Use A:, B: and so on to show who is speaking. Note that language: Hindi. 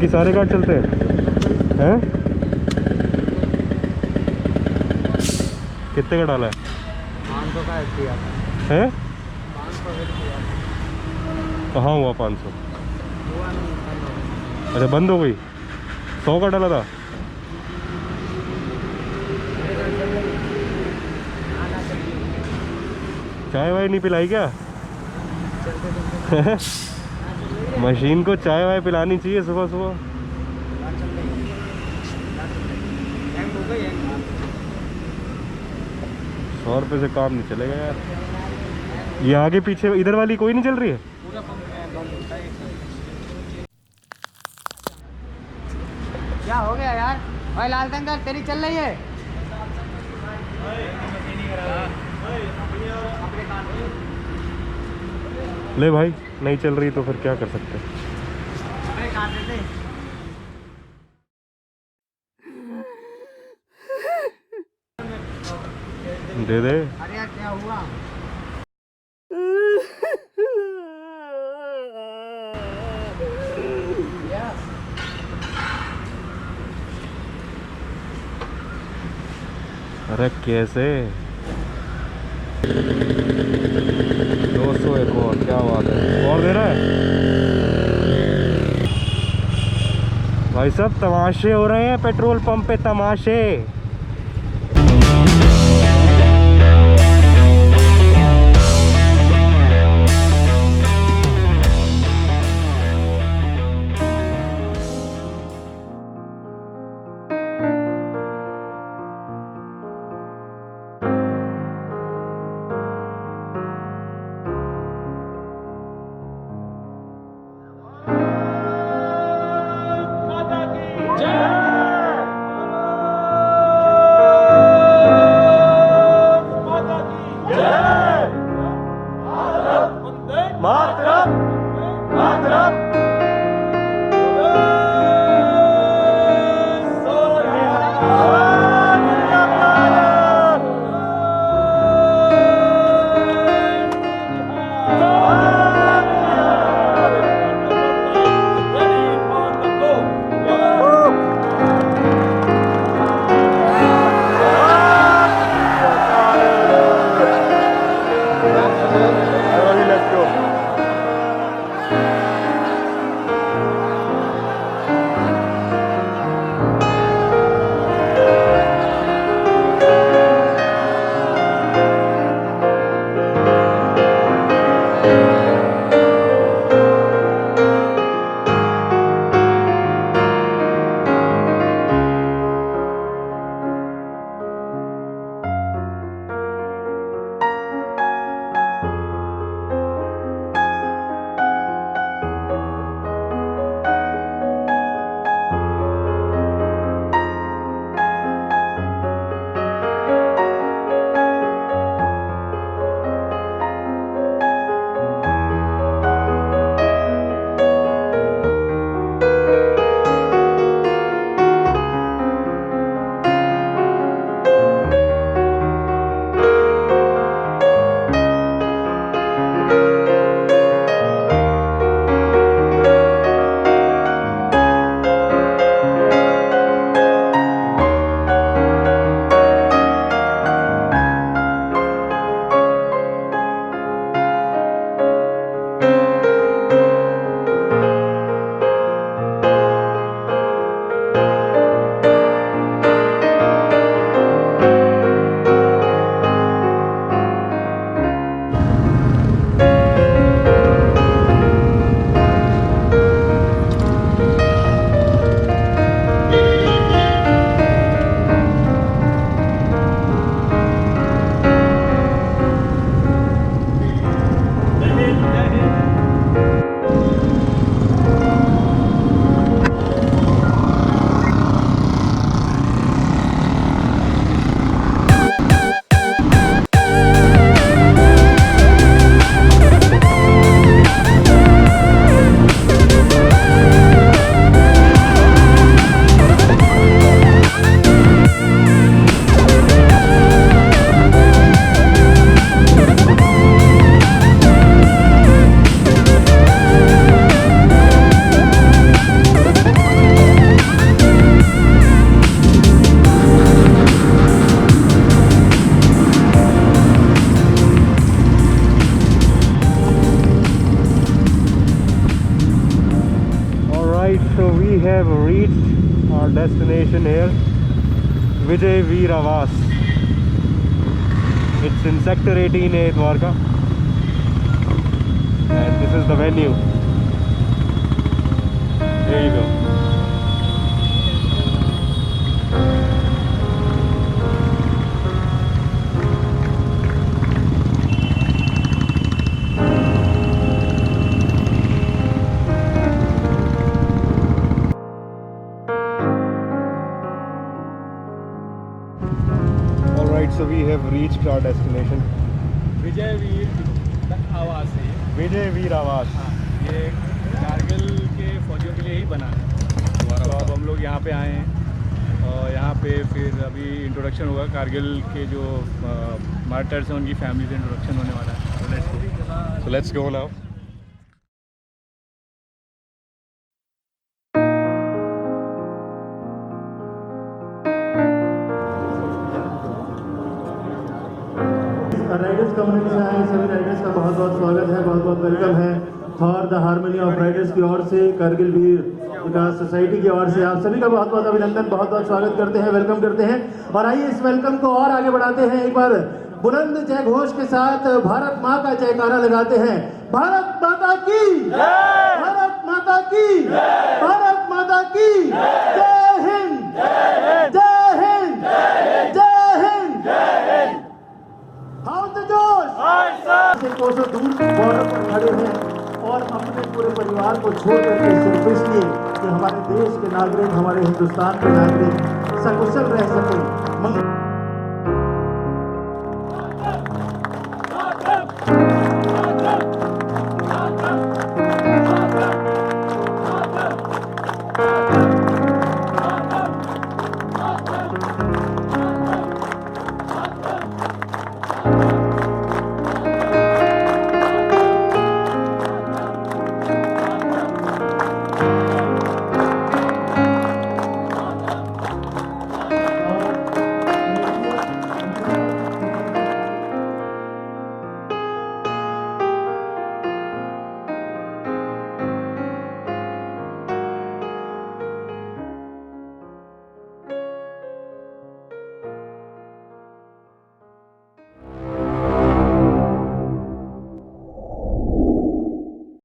A: बाकी सारे कार्ड चलते हैं? कितने का डाला है?
B: 500 का दिया
A: है?
B: 500 दिया।
A: कहाँ हुआ 500? अच्छा बंद हो गई। 100 का डाला था। चाय वाय नहीं पिलाई क्या? मशीन को चाय वाय पिलानी चाहिए सुबह सुबह। 100 रुपये से काम नहीं चलेगा यार। ये आगे पीछे इधर वाली कोई नहीं चल रही है?
B: क्या हो गया यार? भाई लाल टंकर तेरी चल रही है?
A: ले भाई, नहीं चल रही तो फिर क्या कर सकते हैं? दे दे।
B: अरे यार क्या हुआ?
A: अरे कैसे? 200 एक और, क्या बात है, और दे रहा है भाई साहब। तमाशे हो रहे हैं पेट्रोल पंप पे, तमाशे। have reached our destination here, Vijay Veer Awas. It's in sector 18A, Dwarka, and this is the venue. There you go. Alright, so we have reached our destination.
C: Vijay Veer आवास है ये।
A: Vijay Veer Awas.
C: हाँ, ये कारगिल के फौजियों के लिए ही बना है। तो अब हम लोग यहाँ पे आए हैं और यहाँ पे फिर अभी इंट्रोडक्शन होगा। कारगिल के जो मार्टर्स हैं उनकी फैमिली से इंट्रोडक्शन होने वाला है।
A: So let's go now.
D: Riders community से आए सभी राइडर्स का बहुत बहुत स्वागत है, बहुत बहुत वेलकम है। For the harmony of Riders की ओर से, करगिल वीर विकास सोसाइटी की ओर से आप सभी का बहुत बहुत अभिनंदन, बहुत बहुत स्वागत करते हैं, वेलकम करते हैं। और आइए इस वेलकम को और आगे बढ़ाते हैं। एक बार बुलंद जय घोष के साथ भारत माँ का जयकारा लगाते हैं। भारत माता की, भारत माता की, भारत माता की जय हिंद, जय हिंद, जय हिंद। हाउ द जोश से कोसों दूर बॉर्डर पर खड़े हैं और अपने पूरे परिवार को छोड़ करके सिर्फ इसलिए कि हमारे देश के नागरिक, हमारे हिंदुस्तान के नागरिक सकुशल रह सके।